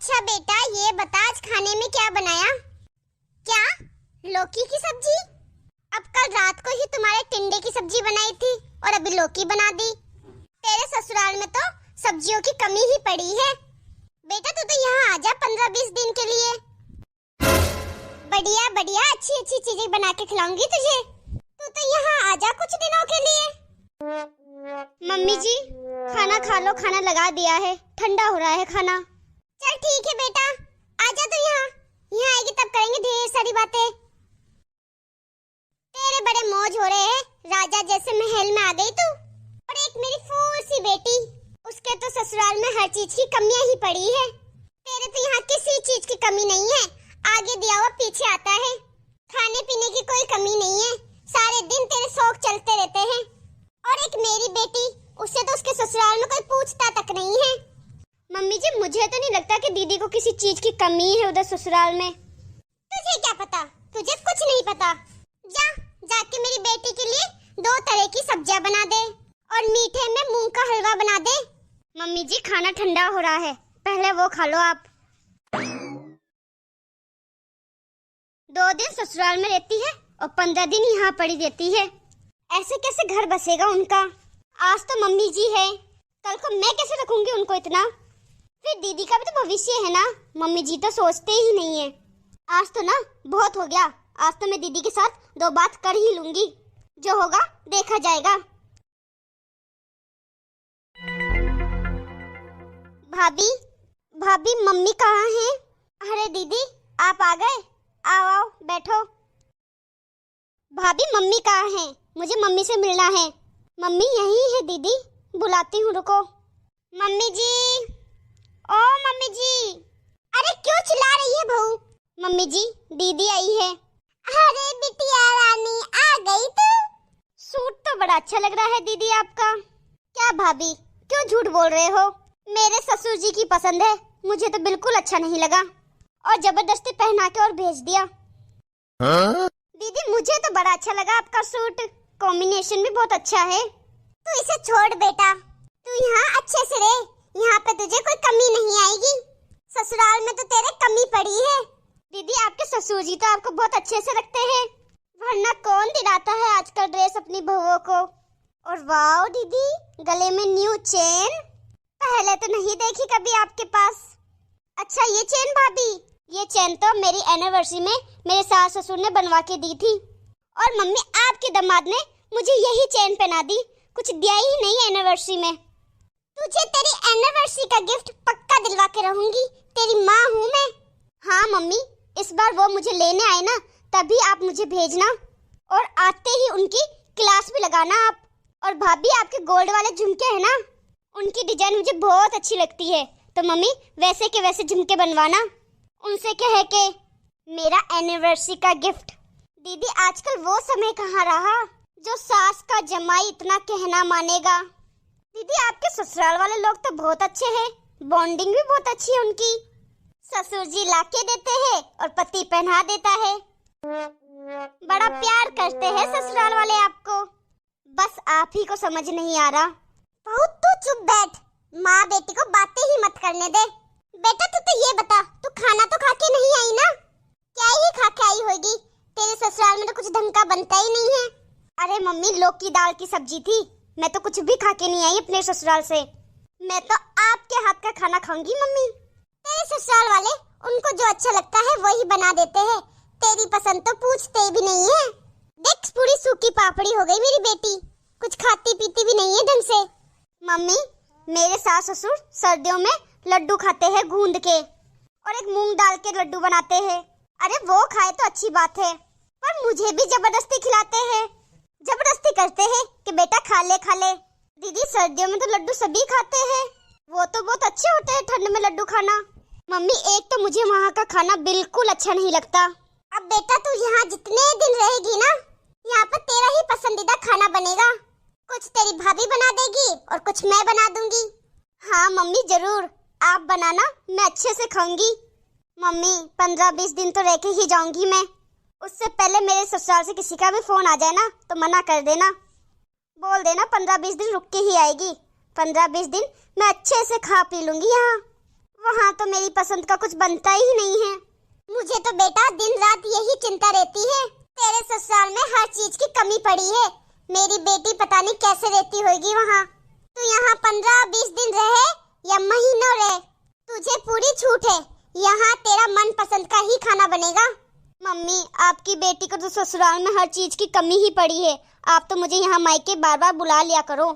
अच्छा बेटा, ये बता आज खाने में क्या बनाया? क्या? लौकी की सब्जी? अब कल रात को ही तुम्हारे टिंडे की सब्जी बनाई थी और अभी लौकी बना दी। तेरे ससुराल में तो सब्जियों की कमी ही पड़ी है। बेटा तू तो यहाँ आ जा 15-20 दिन के लिए। बढ़िया बढ़िया अच्छी अच्छी चीजें बना के खिलाऊंगी तुझे। तू तो यहाँ आ जा कुछ दिनों के लिए। मम्मी जी खाना खा लो, खाना लगा दिया है, ठंडा हो रहा है खाना। चल ठीक है बेटा, आजा तू यहाँ आएगी तब करेंगे ढेर सारी बातें। तेरे बड़े मौज हो रहे हैं, राजा जैसे महल में आ गई तू। और एक मेरी फूल सी बेटी, उसके तो ससुराल में हर चीज की कमियां ही पड़ी है। तेरे तो यहाँ किसी चीज की कमी नहीं है, आगे दिया हुआ पीछे आता है। खाने पीने की कोई कमी नहीं है, सारे दिन तेरे शौक चलते रहते हैं। और एक मेरी बेटी, उससे तो उसके ससुराल में कोई पूछता तक नहीं है। मम्मी जी मुझे तो नहीं लगता कि दीदी को किसी चीज की कमी है उधर ससुराल में। तुझे क्या पता, तुझे कुछ नहीं पता। जाके मेरी बेटी के लिए 2 तरह की सब्जियां बना दे और मीठे में मूंग का हलवा बना दे। मम्मी जी खाना ठंडा हो रहा है, पहले वो खा लो आप। 2 दिन ससुराल में रहती है और 15 दिन यहाँ पड़ी रहती है। ऐसे कैसे घर बसेगा उनका? आज तो मम्मी जी है, कल को मैं कैसे रखूंगी उनको इतना? फिर दीदी का भी तो भविष्य है ना, मम्मी जी तो सोचते ही नहीं है। आज तो ना बहुत हो गया, आज तो मैं दीदी के साथ 2 बात कर ही लूंगी, जो होगा देखा जाएगा। भाभी भाभी मम्मी कहाँ हैं? अरे दीदी आप आ गए, आओ आओ बैठो। भाभी मम्मी कहाँ हैं? मुझे मम्मी से मिलना है। मम्मी यहीं है दीदी, बुलाती हूँ रुको। मम्मी जी, ओ मम्मी जी। अरे क्यों चिल्ला रही है बहू? मम्मी जी दीदी आई है। अरे बिटिया रानी आ गई तू। सूट तो बड़ा अच्छा लग रहा है दीदी आपका। क्या भाभी क्यों झूठ बोल रहे हो? मेरे ससुर जी की पसंद है, मुझे तो बिल्कुल अच्छा नहीं लगा और जबरदस्ती पहना के और भेज दिया। दीदी मुझे तो बड़ा अच्छा लगा आपका सूट, कॉम्बिनेशन भी बहुत अच्छा है। तू इसे छोड़ बेटा, तू यहाँ अच्छे से रह, यहाँ पे तुझे कोई कमी नहीं आएगी। ससुराल में तो तेरे कमी पड़ी है। दीदी आपके ससुर जी तो आपको बहुत अच्छे से रखते हैं, वरना कौन दिलाता है आजकल ड्रेस अपनी बहुओं को। और वाओ दीदी गले में न्यू चेन, पहले तो नहीं देखी कभी आपके पास। अच्छा ये चेन भाभी, ये चेन तो मेरी एनिवर्सरी में मेरे सास ससुर ने बनवा के दी थी और मम्मी आपके दामाद ने मुझे यही चेन पहना दी, कुछ दिया ही नहीं एनिवर्सरी में। तुझे तेरी एनिवर्सरी का गिफ्ट पक्का दिलवा के रहूंगी, तेरी माँ हूँ मैं। हाँ मम्मी इस बार वो मुझे लेने आए ना, तभी आप मुझे भेजना और आते ही उनकी क्लास भी लगाना आप। और भाभी आपके गोल्ड वाले झुमके हैं ना, उनकी डिजाइन मुझे बहुत अच्छी लगती है, तो मम्मी वैसे के वैसे झुमके बनवाना। उनसे कहे के मेरा एनिवर्सरी का गिफ्ट। दीदी आजकल वो समय कहाँ रहा जो सास का जमाई इतना कहना मानेगा। दीदी आपके ससुराल वाले लोग तो बहुत अच्छे हैं, बॉन्डिंग भी बहुत अच्छी है उनकी। ससुर जी लाके देते हैं और पति पहना देता है। बड़ा प्यार करते हैं ससुराल वाले आपको, बस आप ही को समझ नहीं आ रहा। बहुत तू चुप बैठ, माँ बेटी को बातें ही मत करने दे। बेटा तू तो ये बता, तू खाना तो खा के नहीं आई ना? क्या ही खा के आई होगी, तेरे ससुराल में तो कुछ ढंग का बनता ही नहीं है। अरे मम्मी लौकी दाल की सब्जी थी, मैं तो कुछ भी खा के नहीं आई अपने ससुराल से। मैं तो आपके हाथ का खाना खाऊंगी मम्मी। तेरे ससुराल वाले उनको जो अच्छा लगता है वही बना देते हैं, तेरी पसंद तो पूछते भी नहीं है। देख पूरी सूखी पापड़ी हो गई मेरी बेटी, कुछ खाती पीती भी नहीं है ढंग से। मम्मी मेरे सास ससुर सर्दियों में लड्डू खाते हैं गूंद के, और एक मूंग दाल के लड्डू बनाते हैं। अरे वो खाए तो अच्छी बात है, पर मुझे भी जबरदस्ती खिलाते हैं, जबरदस्ती करते हैं कि बेटा खा ले खा ले। दीदी सर्दियों में तो लड्डू सभी खाते हैं, वो तो बहुत अच्छे होते हैं ठंड में लड्डू खाना। मम्मी एक तो मुझे वहाँ का खाना बिल्कुल अच्छा नहीं लगता। अब बेटा तू यहाँ जितने दिन रहेगी ना, यहाँ पर तेरा ही पसंदीदा खाना बनेगा। कुछ तेरी भाभी बना देगी और कुछ मैं बना दूंगी। हाँ मम्मी जरूर, आप बनाना, मैं अच्छे से खाऊंगी। मम्मी 15-20 दिन तो रह के ही जाऊंगी मैं, उससे पहले मेरे ससुराल से किसी का भी फोन आ जाए ना तो मना कर देना, बोल देना 15-20 दिन रुक के ही आएगी। 15-20 दिन मैं अच्छे से खा पी लूंगी यहाँ, वहाँ तो मेरी पसंद का कुछ बनता ही नहीं है। मुझे तो बेटा दिन रात यही चिंता रहती है, तेरे ससुराल में हर चीज की कमी पड़ी है। मेरी बेटी पता नहीं कैसे रहती होगी वहाँ। तू यहाँ 15-20 दिन रहे या महीनों रहे, तुझे पूरी छूट है। यहाँ तेरा मन पसंद का ही खाना बनेगा। मम्मी, आपकी बेटी को तो ससुराल में हर चीज की कमी ही पड़ी है। आप तो मुझे यहाँ मायके बार बार बुला लिया करो।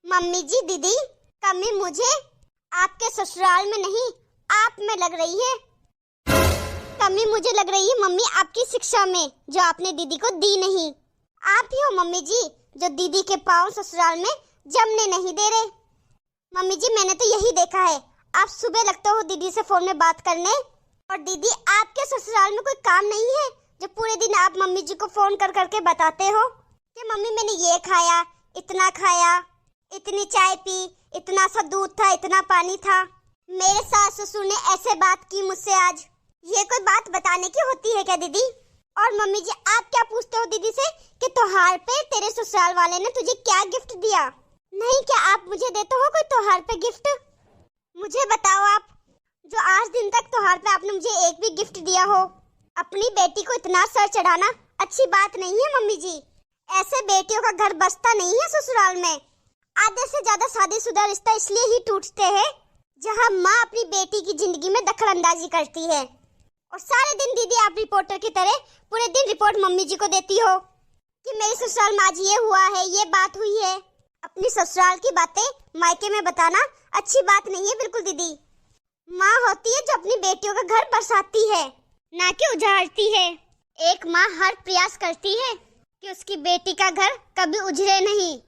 मम्मी जी, दीदी, कमी मुझे आपके ससुराल में नहीं, आप में लग रही है। कमी मुझे लग रही है मम्मी आपकी शिक्षा में, जो आपने दीदी को दी नहीं। आप ही हो मम्मी जी जो दीदी के पाँव ससुराल में जमने नहीं दे रहे। मम्मी जी, मैंने तो यही देखा है, आप सुबह लगते हो दीदी से फोन में बात करने, और दीदी आपके ससुराल में कोई काम नहीं है जो पूरे दिन आप मम्मी जी को फोन कर करके बताते हो कि मम्मी मैंने ये खाया, इतना खाया, इतनी चाय पी, इतना सा दूध था, इतना पानी था। मेरे सास ससुर ने ऐसे बात की मुझसे आज। ये कोई बात बताने की होती है क्या दीदी? और मम्मी जी, आप क्या पूछते हो दीदी से कि त्योहार पे तेरे ससुराल वाले ने तुझे क्या गिफ्ट दिया? नहीं, क्या आप मुझे देते हो कोई त्योहार पे गिफ्ट? मुझे बताओ आप, जो आज दिन तक त्योहार पे आपने मुझे एक भी गिफ्ट दिया हो। अपनी बेटी को इतना सर चढ़ाना अच्छी बात नहीं है मम्मी जी। ऐसे बेटियों का घर बसता नहीं है ससुराल में। आधे से ज्यादा शादीशुदा रिश्ता इसलिए ही टूटते हैं जहां माँ अपनी बेटी की जिंदगी में दखलंदाजी करती है। और सारे दिन दीदी आप रिपोर्टर की तरह पूरे दिन रिपोर्ट मम्मी जी को देती हो कि मेरे ससुराल में आज ये हुआ है, ये बात हुई है। अपनी ससुराल की बातें मायके में बताना अच्छी बात नहीं है बिल्कुल दीदी। माँ होती है जो अपनी बेटियों का घर बसाती है, ना कि उजाड़ती है। एक माँ हर प्रयास करती है कि उसकी बेटी का घर कभी उजड़े नहीं।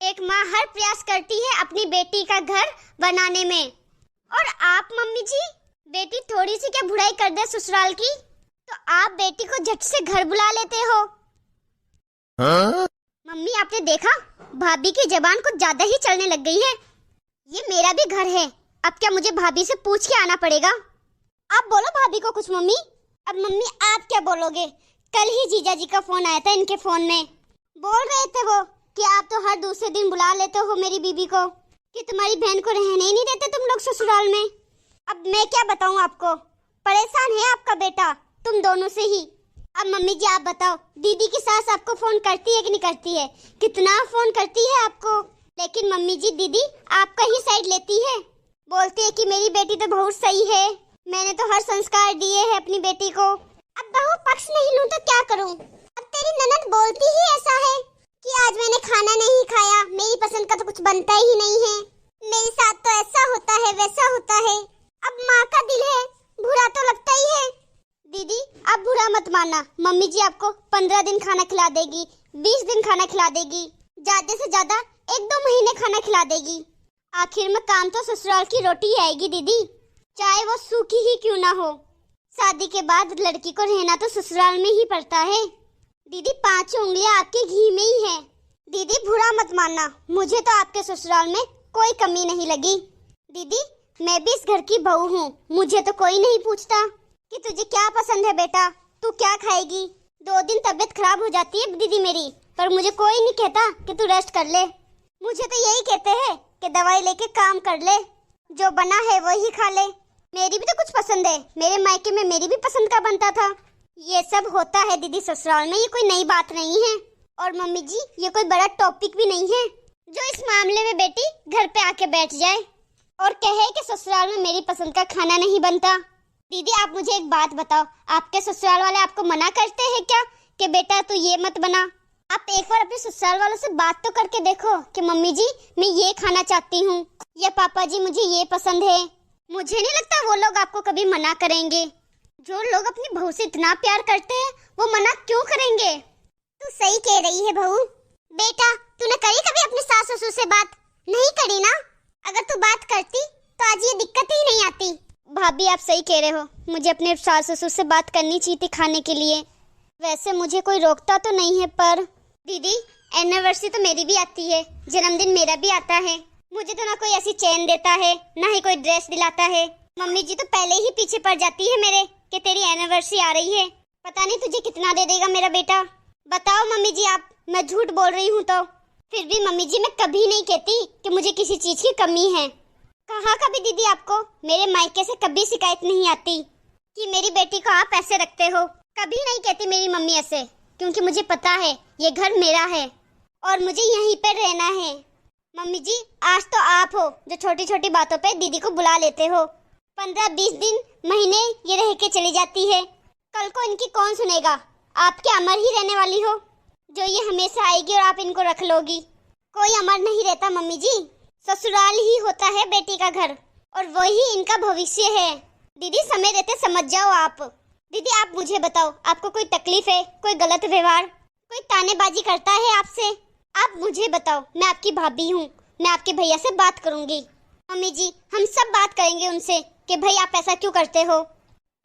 एक माँ हर प्रयास करती है अपनी बेटी का घर बनाने में। और आप मम्मी जी, बेटी थोड़ी सी क्या बुराई कर दे ससुराल की तो आप बेटी को झट से घर बुला लेते हो। मम्मी, आपने देखा भाभी की जबान कुछ ज्यादा ही चलने लग गई है। ये मेरा भी घर है, अब क्या मुझे भाभी से पूछ के आना पड़ेगा? आप बोलो भाभी को कुछ मम्मी। अब मम्मी आप क्या बोलोगे? कल ही जीजा जी का फोन आया था इनके फोन में। बोल रहे थे वो कि आप तो हर दूसरे दिन बुला लेते हो मेरी बीबी को, कि तुम्हारी बहन को रहने ही नहीं देते तुम लोग ससुराल में। अब मैं क्या बताऊं आपको, परेशान है आपका बेटा तुम दोनों से ही। अब मम्मी जी आप बताओ, दीदी की सास आपको फोन करती है कि नहीं करती है? कितना फोन करती है आपको? लेकिन मम्मी जी, दीदी आपका ही साइड लेती है, बोलती है कि मेरी बेटी तो बहुत सही है, मैंने तो हर संस्कार दिए हैं अपनी बेटी को। अब बहू पक्ष नहीं लूं तो क्या करूं? अब तेरी ननद बोलती ही ऐसा है कि आज मैंने खाना नहीं खाया, मेरी पसंद का तो कुछ बनता ही नहीं है, मेरे साथ तो ऐसा होता है वैसा होता है। अब माँ का दिल है, बुरा तो लगता ही है। दीदी आप बुरा मत मानना, मम्मी जी आपको 15 दिन खाना खिला देगी, 20 दिन खाना खिला देगी, ज्यादा से ज्यादा 1-2 महीने खाना खिला देगी। आखिर में काम तो ससुराल की रोटी आएगी दीदी, चाहे वो सूखी ही क्यों ना हो। शादी के बाद लड़की को रहना तो ससुराल में ही पड़ता है। दीदी 5 उंगलियां आपके घी में ही है। दीदी बुरा मत मानना, मुझे तो आपके ससुराल में कोई कमी नहीं लगी। दीदी मैं भी इस घर की बहू हूँ, मुझे तो कोई नहीं पूछता कि तुझे क्या पसंद है बेटा, तू क्या खाएगी। 2 दिन तबीयत खराब हो जाती है दीदी मेरी, पर मुझे कोई नहीं कहता कि तू रेस्ट कर ले। मुझे तो यही कहते हैं कि दवाई लेके काम कर ले, जो बना है वही खा ले। मेरी भी तो कुछ पसंद है, मेरे मायके में मेरी भी पसंद का बनता था। ये सब होता है दीदी ससुराल में, ये कोई नई बात नहीं है। और मम्मी जी ये कोई बड़ा टॉपिक भी नहीं है जो इस मामले में बेटी घर पे आके बैठ जाए और कहे कि ससुराल में मेरी पसंद का खाना नहीं बनता। दीदी आप मुझे एक बात बताओ, आपके ससुराल वाले आपको मना करते हैं क्या कि बेटा तू ये मत बना? आप एक बार अपने ससुराल वालों से बात तो करके देखो कि मम्मी जी मैं ये खाना चाहती हूँ, या पापा जी मुझे ये पसंद है। मुझे नहीं लगता वो लोग आपको कभी मना करेंगे। जो लोग अपनी बहू से इतना प्यार करते हैं वो मना क्यों करेंगे? तू सही कह रही है बहू। बेटा तूने करी कभी अपने सास ससुर से बात? नहीं करी ना। अगर तू बात करती तो आज ये दिक्कत ही नहीं आती। भाभी आप सही कह रहे हो, मुझे अपने सास ससुर से बात करनी चाहिए थी खाने के लिए। वैसे मुझे कोई रोकता तो नहीं है, पर दीदी एनिवर्सरी तो मेरी भी आती है, जन्मदिन मेरा भी आता है। मुझे तो ना कोई ऐसी चेन देता है ना ही कोई ड्रेस दिलाता है। मम्मी जी तो पहले ही पीछे पड़ जाती है मेरे कि तेरी एनिवर्सरी आ रही है, पता नहीं तुझे कितना दे देगा मेरा बेटा। बताओ मम्मी जी आप, मैं झूठ बोल रही हूँ तो? फिर भी मम्मी जी मैं कभी नहीं कहती कि मुझे किसी चीज की कमी है। कहा कभी दीदी आपको मेरे मायके से कभी शिकायत नहीं आती कि मेरी बेटी को आप ऐसे रखते हो। कभी नहीं कहती मेरी मम्मी ऐसे, क्योंकि मुझे पता है ये घर मेरा है और मुझे यहीं पर रहना है। मम्मी जी, आज तो आप हो जो छोटी छोटी बातों पे दीदी को बुला लेते हो। 15-20 दिन, महीने ये रह के चली जाती है। कल को इनकी कौन सुनेगा? आप क्या अमर ही रहने वाली हो जो ये हमेशा आएगी और आप इनको रख लोगी? कोई अमर नहीं रहता मम्मी जी, ससुराल ही होता है बेटी का घर और वही इनका भविष्य है। दीदी समय रहते समझ जाओ आप। दीदी आप मुझे बताओ, आपको कोई तकलीफ है? कोई गलत व्यवहार, कोई तानेबाजी करता है आपसे? आप मुझे बताओ, मैं आपकी भाभी हूँ, मैं आपके भैया से बात करूंगी। मम्मी जी, हम सब बात करेंगे उनसे कि भाई आप ऐसा क्यों करते हो।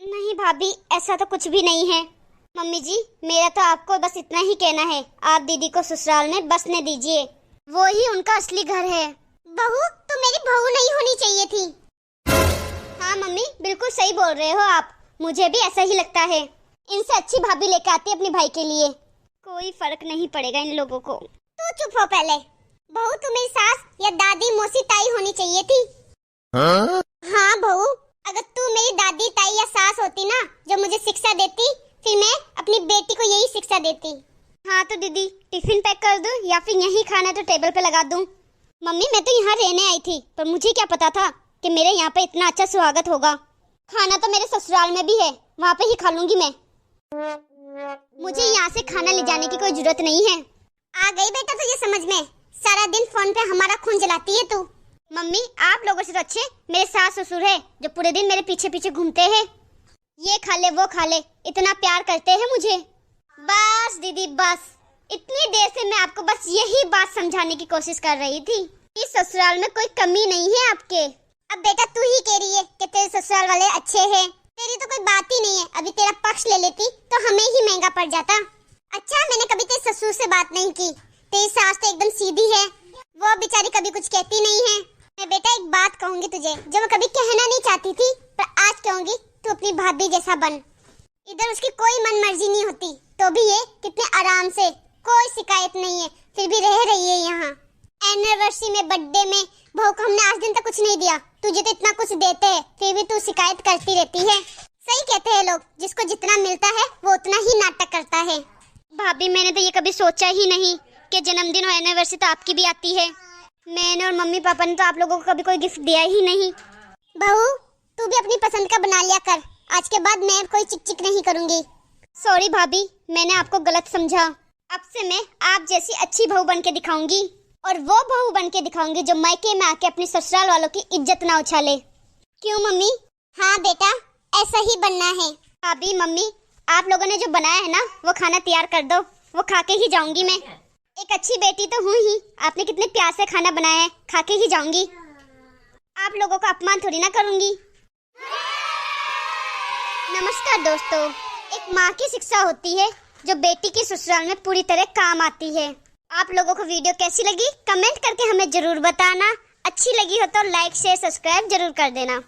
नहीं भाभी, ऐसा तो कुछ भी नहीं है। मम्मी जी, मेरा तो आपको बस इतना ही कहना है, आप दीदी को ससुराल में बसने दीजिए, वो ही उनका असली घर है। बहू, तो मेरी बहू नहीं होनी चाहिए थी। हाँ मम्मी, बिल्कुल सही बोल रहे हो आप, मुझे भी ऐसा ही लगता है। इनसे अच्छी भाभी लेकर आती अपने भाई के लिए, कोई फर्क नहीं पड़ेगा इन लोगों को। तू चुप हो पहले। बहू, तू मेरी सास या दादी मौसी ताई होनी चाहिए थी। हाँ बहू, अगर तू मेरी दादी ताई या सास होती ना, जो मुझे शिक्षा देती, फिर मैं अपनी बेटी को यही शिक्षा देती। हाँ तो दीदी, टिफिन पैक कर दूं या फिर यही खाना तो टेबल पे लगा दूं? मम्मी, मैं तो यहाँ रहने आई थी, पर मुझे क्या पता था कि मेरे यहाँ पे इतना अच्छा स्वागत होगा। खाना तो मेरे ससुराल में भी है, वहाँ पे ही खा लूंगी मैं। मुझे यहाँ से खाना ले जाने की कोई जरूरत नहीं है। आ गई बेटा तुझे समझ में? सारा दिन फोन पे हमारा खून जलाती है तू। मम्मी, आप लोगों से तो अच्छे मेरे सास ससुर है जो पूरे दिन मेरे पीछे पीछे घूमते हैं। ये खा ले वो खा ले, इतना प्यार करते हैं मुझे। बस दीदी बस, इतनी देर से मैं आपको बस यही बात समझाने की कोशिश कर रही थी कि ससुराल में कोई कमी नहीं है आपके। अब बेटा तू ही कह रही है कि तेरे ससुराल वाले अच्छे हैं, तेरी तो कोई बात ही नहीं है। अभी तेरा पक्ष ले लेती तो हमें ही महंगा पड़ जाता। अच्छा, मैंने कभी तेरे ससुर से बात नहीं की, तेरी सास तो एकदम सीधी है, वो बेचारी कभी कुछ कहती नहीं है। मैं बेटा एक बात कहूंगी तुझे जो मैं कभी कहना नहीं चाहती थी, पर आज कहूंगी, तू अपनी भाभी जैसा बन। इधर उसकी कोई मन मर्जी नहीं होती तो भी ये कितने आराम से, कोई शिकायत नहीं है, फिर भी रह रही है यहाँ। एनिवर्सरी में, बर्थडे में बहू को हमने आज दिन तक कुछ नहीं दिया, तुझे तो इतना कुछ देते हैं, फिर भी तू शिकायत करती रहती है। सही कहते हैं लोग, जिसको जितना मिलता है वो उतना ही नाटक करता है। भाभी, मैंने तो ये कभी सोचा ही नहीं कि जन्मदिन और एनिवर्सरी तो आपकी भी आती है। मैंने और मम्मी पापा ने तो आप लोगों को कभी कोई गिफ्ट दिया ही नहीं। बहू, तू भी अपनी पसंद का बना लिया कर, आज के बाद मैं कोई चिक चिक नहीं करूंगी। सॉरी भाभी, मैंने आपको गलत समझा। अब से मैं आप जैसी अच्छी बहू बन के दिखाऊंगी, और वो बहू बन के दिखाऊंगी जो मायके में आके अपने ससुराल वालों की इज्जत ना उछाले। क्यों मम्मी? हाँ बेटा, ऐसा ही बनना है। भाभी, मम्मी, आप लोगों ने जो बनाया है ना, वो खाना तैयार कर दो, वो खा के ही जाऊंगी मैं। एक अच्छी बेटी तो हूँ ही, आपने कितने प्यार से खाना बनाया है, खा के ही जाऊंगी। आप लोगों का अपमान थोड़ी ना करूंगी। नमस्कार दोस्तों, एक माँ की शिक्षा होती है जो बेटी की ससुराल में पूरी तरह काम आती है। आप लोगों को वीडियो कैसी लगी कमेंट करके हमें जरूर बताना। अच्छी लगी हो तो लाइक शेयर सब्सक्राइब जरूर कर देना।